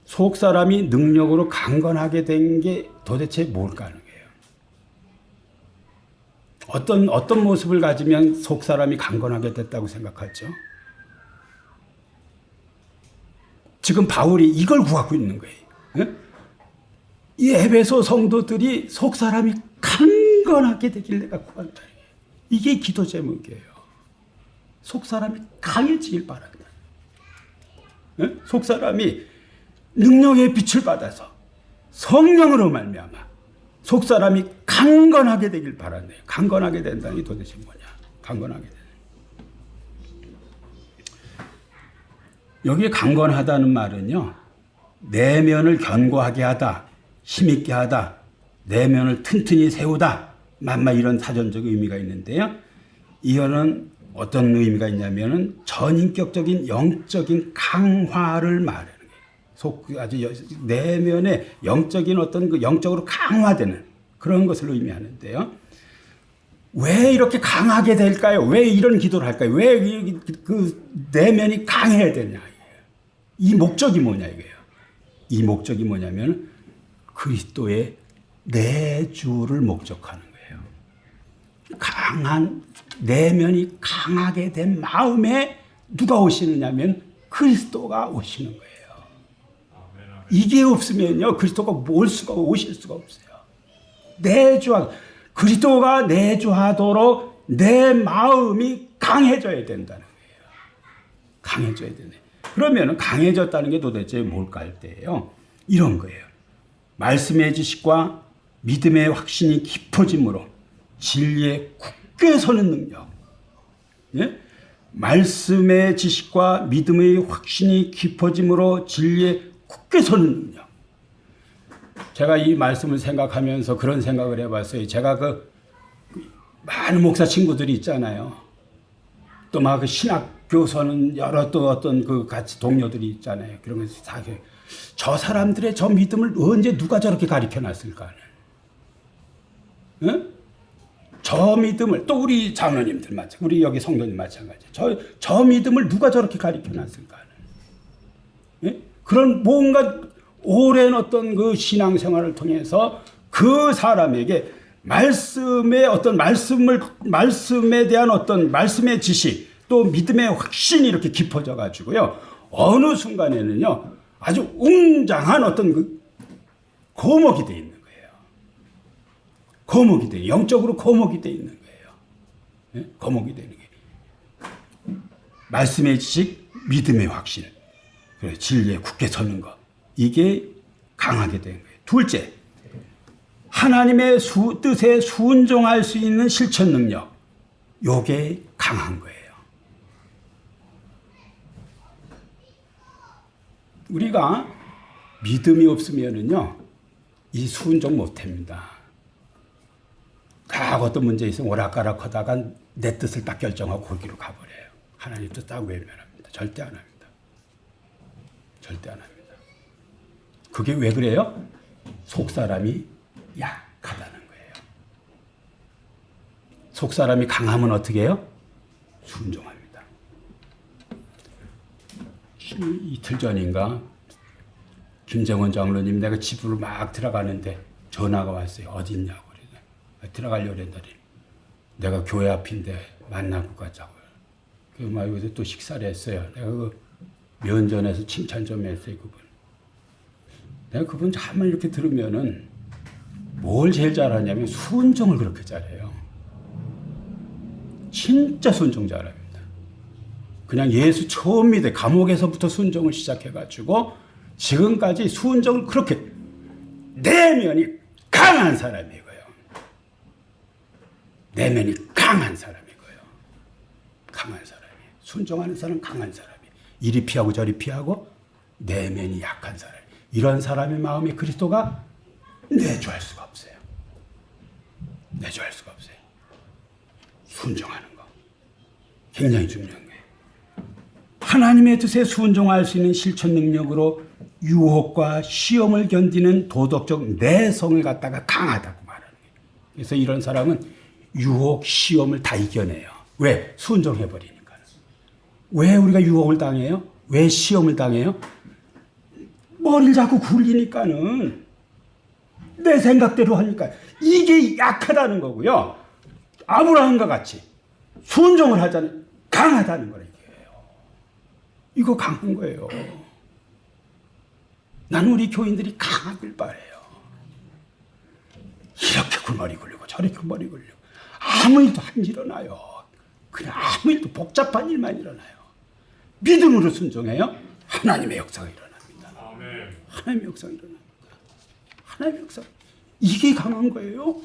B: 속사람이 능력으로 강건하게 된 게 도대체 뭘까 하는 거예요. 어떤 모습을 가지면 속사람이 강건하게 됐다고 생각하죠? 지금 바울이 이걸 구하고 있는 거예요. 예? 이 에베소 성도들이 속사람이 강건하게 되길 내가 구한다. 이게 기도 제목이에요. 속사람이 강해지길 바란다. 예? 속사람이 능력의 빛을 받아서 성령으로 말미암아 속사람이 강건하게 되길 바란대요. 강건하게 된다는 게 도대체 뭐냐? 강건하게 되는. 여기 강건하다는 말은요, 내면을 견고하게 하다, 힘있게 하다, 내면을 튼튼히 세우다, 만마 이런 사전적 의미가 있는데요. 이거는 어떤 의미가 있냐면은 전인격적인 영적인 강화를 말하는 거예요. 아주 내면의 영적인 어떤 그 영적으로 강화되는 그런 것을 의미하는데요. 왜 이렇게 강하게 될까요? 왜 이런 기도를 할까요? 왜 그 내면이 강해야 되냐? 이 목적이 뭐냐 이거예요. 이 목적이 뭐냐면 그리스도의 내주를 목적하는 거예요. 강한 내면이 강하게 된 마음에 누가 오시느냐면 그리스도가 오시는 거예요. 이게 없으면요 그리스도가 오실 수가 없어요. 그리스도가 내주하도록 내 마음이 강해져야 된다는 거예요. 강해져야 되네. 그러면 강해졌다는 게 도대체 뭘까 할 때예요. 이런 거예요. 말씀의 지식과 믿음의 확신이 깊어짐으로 진리에 굳게 서는 능력. 예? 말씀의 지식과 믿음의 확신이 깊어짐으로 진리에 굳게 서는 능력. 제가 이 말씀을 생각하면서 그런 생각을 해봤어요. 제가 많은 목사 친구들이 있잖아요. 또 막 그 신학 교서는 여러 또 어떤 그 같이 동료들이 있잖아요. 그런 것을 다 저 사람들의 저 믿음을 언제 누가 저렇게 가르쳐 놨을까? 응? 저 믿음을 또 우리 장로님들 마찬가지, 우리 여기 성도님 마찬가지. 저 믿음을 누가 저렇게 가르쳐 놨을까? 예? 그런 뭔가 오랜 어떤 그 신앙생활을 통해서 그 사람에게 말씀의 어떤 말씀에 대한 어떤 말씀의 지식 또 믿음의 확신이 이렇게 깊어져 가지고요. 어느 순간에는요. 아주 웅장한 어떤 그 거목이 돼 있는 거예요. 거목이 돼 영적으로 거목이 돼 있는 거예요. 예? 거목이 되는 게. 말씀의 지식, 믿음의 확신, 그리고 진리에 굳게 서는 것, 이게 강하게 된 거예요. 둘째, 하나님의 뜻에 순종할 수 있는 실천 능력, 요게 강한 거예요. 우리가 믿음이 없으면은요, 이 순종 못 합니다. 각 어떤 문제 있으면 오락가락 하다가 내 뜻을 딱 결정하고 거기로 가버려요. 하나님 뜻 딱 외면합니다. 절대 안 합니다. 절대 안 합니다. 그게 왜 그래요? 속 사람이 약하다는 거예요. 속 사람이 강하면 어떻게 해요? 순종합니다. 이틀 전인가 김정은 장로님 내가 집으로 막 들어가는데 전화가 왔어요. 어디 있냐고 그래. 들어가려고 그랬더니 내가 교회 앞인데 만나고 가자고요. 그래서 막 여기서 또 식사를 했어요. 내가 그 면전에서 칭찬 좀 했어요. 그분. 내가 그분 한번 이렇게 들으면은 뭘 제일 잘하냐면 순종을 그렇게 잘해요. 진짜 순종 잘합니다. 그냥 예수 처음 믿어 감옥에서부터 순종을 시작해가지고 지금까지 순종을 그렇게 내면이 강한 사람이고요. 내면이 강한 사람이고요. 강한 사람이에요. 순종하는 사람은 강한 사람이에요. 이리 피하고 저리 피하고 내면이 약한 사람. 이런 사람의 마음에 그리스도가 내주할 수가 없어요. 내주할 수가 없어요. 순종하는 거. 굉장히 중요한 거예요. 하나님의 뜻에 순종할 수 있는 실천 능력으로 유혹과 시험을 견디는 도덕적 내성을 갖다가 강하다고 말하는 거예요. 그래서 이런 사람은 유혹, 시험을 다 이겨내요. 왜? 순종해버리니까. 왜 우리가 유혹을 당해요? 왜 시험을 당해요? 머리를 자꾸 굴리니까는 내 생각대로 하니까 이게 약하다는 거고요. 아브라함과 같이 순종을 하자니 강하다는 거예요. 이거 강한 거예요. 나는 우리 교인들이 강하길 바래요. 이렇게 굴머리 굴리고 저렇게 굴머리 굴리고 아무 일도 안 일어나요. 그냥 아무 일도 복잡한 일만 일어나요. 믿음으로 순종해요. 하나님의 역사가 일어납니다.
C: 아멘.
B: 하나님의 역사가 일어납니다. 하나님의 역사. 이게 강한 거예요.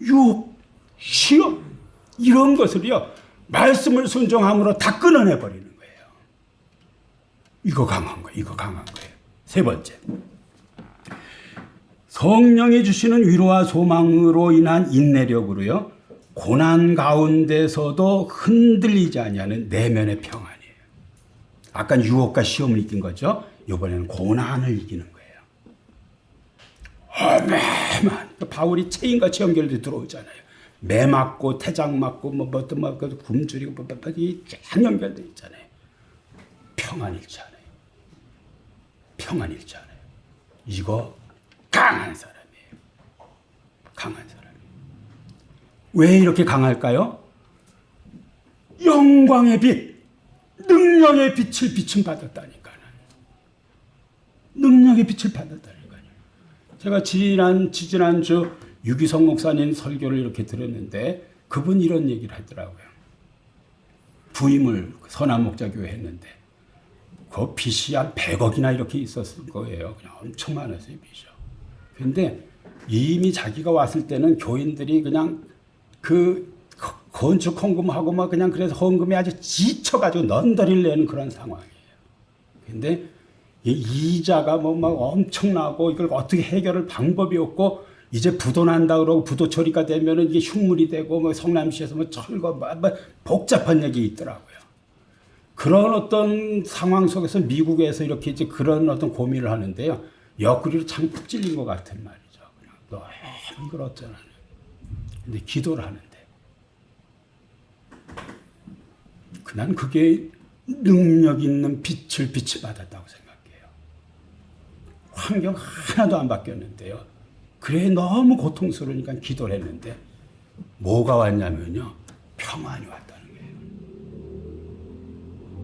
B: 유혹, 시험 이런 것을요. 말씀을 순종함으로 다 끊어내버리는 거예요. 이거 강한 거예요. 이거 강한 거예요. 세 번째. 성령이 주시는 위로와 소망으로 인한 인내력으로요. 고난 가운데서도 흔들리지 아니하는 내면의 평안이에요. 아까 유혹과 시험을 이긴 거죠. 이번에는 고난을 이기는 거예요. 매만 바울이 체인같이 연결돼 들어오잖아요. 매 맞고 태장 맞고 뭐 굶주리고 쫙 연결돼 있잖아요. 평안 잃지 않아요. 평안 잃지 않아요. 이거 강한 사람이에요. 강한 사람이에요. 왜 이렇게 강할까요? 영광의 빛, 능력의 빛을 비춤 받았다니까요. 능력의 빛을 받았다니까요. 제가 지지난주 유기성 목사님 설교를 이렇게 들었는데 그분 이런 얘기를 하더라고요. 부임을 선한 목자교회 했는데 그 빚이 한 100억이나 이렇게 있었을 거예요. 그냥 엄청 많았어요, 빚이. 근데 이미 자기가 왔을 때는 교인들이 그냥 그 건축 헌금하고 막 그냥 그래서 헌금이 아주 지쳐가지고 넌더리를 내는 그런 상황이에요. 근데 이자가 막 엄청나고 이걸 어떻게 해결할 방법이 없고 이제 부도 난다 그러고 부도 처리가 되면은 이게 흉물이 되고 뭐 성남시에서 뭐 철거 뭐 복잡한 얘기 있더라고요. 그런 어떤 상황 속에서 미국에서 이렇게 이제 그런 어떤 고민을 하는데요. 옆구리로 장푹 찔린 것 같은 말이죠. 그냥 너무 이걸 어쩌나. 근데 기도를 하는데. 난 그게 능력 있는 빛을 받았다고 생각해요. 환경 하나도 안 바뀌었는데요. 그래 너무 고통스러우니까 기도를 했는데 뭐가 왔냐면요. 평안이 왔다는 거예요.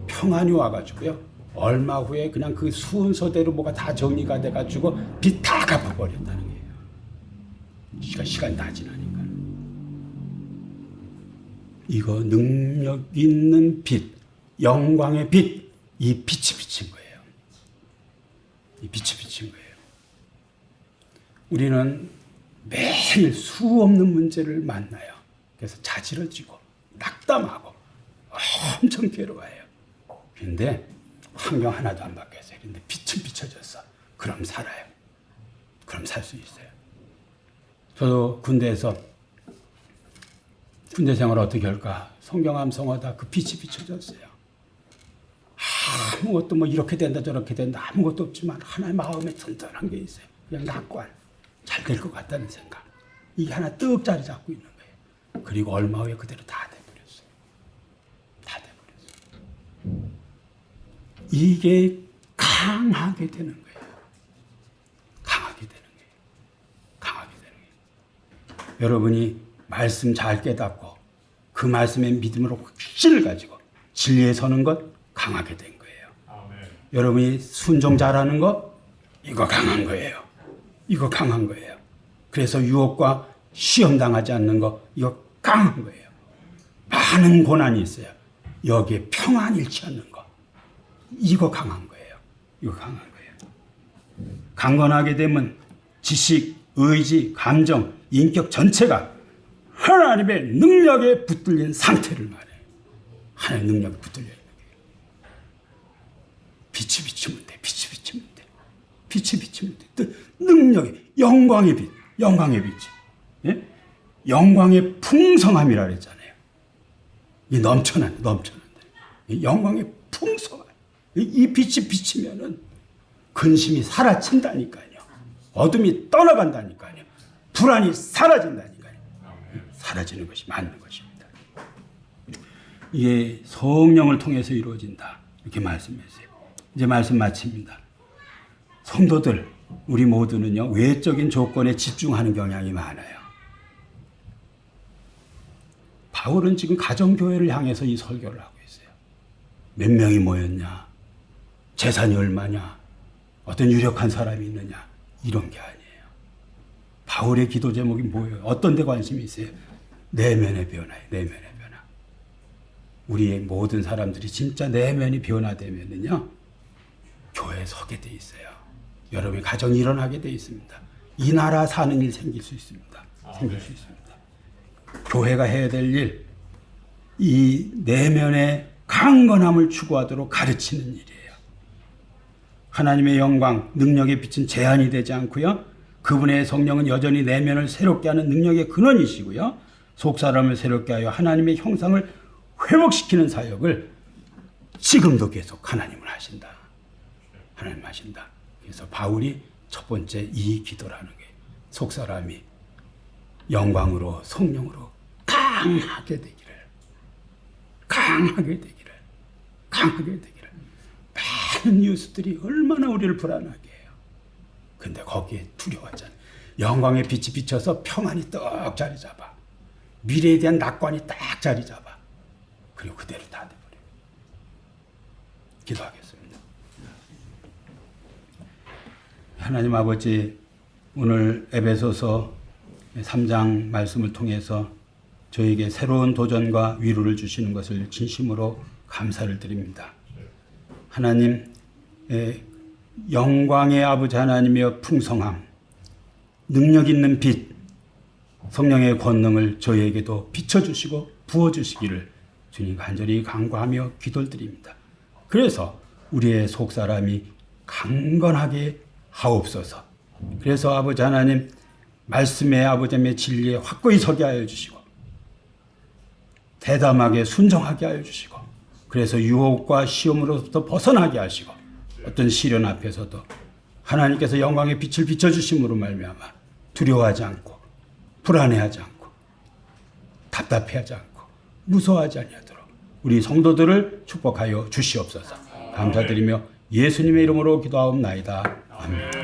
B: 평안이 와가지고요. 얼마 후에 그냥 그 순서대로 뭐가 다 정리가 돼가지고 빚 다 갚아버렸다는 거예요. 시간 다 지나니까. 이거 능력 있는 빛, 영광의 빛, 이 빛이 비친 거예요. 이 빛이 비친 거예요. 우리는 매일 수없는 문제를 만나요. 그래서 자지러지고 낙담하고 엄청 괴로워해요. 그런데 환경 하나도 안 바뀌었어요. 그런데 빛은 비춰졌어. 그럼 살아요. 그럼 살 수 있어요. 저도 군대에서 군대 생활 어떻게 할까? 성경 암송하다 그 빛이 비춰졌어요. 아무것도 뭐 이렇게 된다 저렇게 된다 아무것도 없지만 하나의 마음에 튼튼한 게 있어요. 그냥 낙관. 잘 될 것 같다는 생각. 이게 하나 떡 자리 잡고 있는 거예요. 그리고 얼마 후에 그대로 다 돼버렸어요. 다 돼버렸어요. 이게 강하게 되는 거예요. 강하게 되는 거예요. 강하게 되는 거예요. 여러분이 말씀 잘 깨닫고 그 말씀의 믿음으로 확신을 가지고 진리에 서는 것 강하게 된 거예요.
C: 아멘.
B: 여러분이 순종 잘하는 거 이거 강한 거예요. 이거 강한 거예요. 그래서 유혹과 시험 당하지 않는 거 이거 강한 거예요. 많은 고난이 있어요. 여기에 평안 잃지 않는 거 이거 강한 거예요. 이거 강한 거예요. 강건하게 되면 지식, 의지, 감정, 인격 전체가 하나님의 능력에 붙들린 상태를 말해요. 하나님의 능력에 붙들려 있는 거예요. 빛이 비치면 돼. 빛이 비치면 돼. 빛이 비치면 돼. 능력의 영광의 빛. 영광의 빛이. 예? 영광의 풍성함이라 그랬잖아요. 이 넘쳐난다. 영광의 풍성함. 이 빛이 비치면은 근심이 사라진다니까요. 어둠이 떠나간다니까요. 불안이 사라진다니까요. 사라지는 것이 맞는 것입니다. 이게 성령을 통해서 이루어진다. 이렇게 말씀했어요. 이제 말씀 마칩니다. 성도들, 우리 모두는요, 외적인 조건에 집중하는 경향이 많아요. 바울은 지금 가정교회를 향해서 이 설교를 하고 있어요. 몇 명이 모였냐? 재산이 얼마냐? 어떤 유력한 사람이 있느냐? 이런 게 아니에요. 바울의 기도 제목이 뭐예요? 어떤 데 관심이 있어요? 내면의 변화예요. 내면의 변화. 우리의 모든 사람들이 진짜 내면이 변화되면은요, 교회에 서게 돼 있어요. 여러분의 가정이 일어나게 돼 있습니다. 이 나라 사는 일 생길 수 있습니다. 생길 수 있습니다. 교회가 해야 될 일, 이 내면의 강건함을 추구하도록 가르치는 일이에요. 하나님의 영광, 능력의 빛은 제한이 되지 않고요. 그분의 성령은 여전히 내면을 새롭게 하는 능력의 근원이시고요. 속사람을 새롭게 하여 하나님의 형상을 회복시키는 사역을 지금도 계속 하나님은 하신다. 하나님 하신다. 그래서 바울이 첫 번째 이 기도라는 게 속사람이 영광으로 성령으로 강하게 되기를 강하게 되기를 강하게 되기를. 많은 뉴스들이 얼마나 우리를 불안하게 해요. 근데 거기에 두려워하잖아요. 영광의 빛이 비쳐서 평안이 떡 자리 잡아. 미래에 대한 낙관이 딱 자리 잡아. 그리고 그대로 다 돼버려요. 기도하겠습니다. 하나님 아버지, 오늘 에베소서 3장 말씀을 통해서 저에게 새로운 도전과 위로를 주시는 것을 진심으로 감사를 드립니다. 하나님, 영광의 아버지 하나님의 풍성함, 능력 있는 빛, 성령의 권능을 저희에게도 비춰주시고 부어주시기를 주님 간절히 간구하며 기도를 드립니다. 그래서 우리의 속사람이 강건하게 하옵소서. 그래서 아버지 하나님, 말씀의 아버지의 진리에 확고히 서게 하여 주시고 대담하게 순종하게 하여 주시고, 그래서 유혹과 시험으로부터 벗어나게 하시고, 어떤 시련 앞에서도 하나님께서 영광의 빛을 비춰주심으로 말미암아 두려워하지 않고 불안해하지 않고 답답해하지 않고 무서워하지 아니하도록 우리 성도들을 축복하여 주시옵소서. 감사드리며 예수님의 이름으로 기도하옵나이다. 아멘.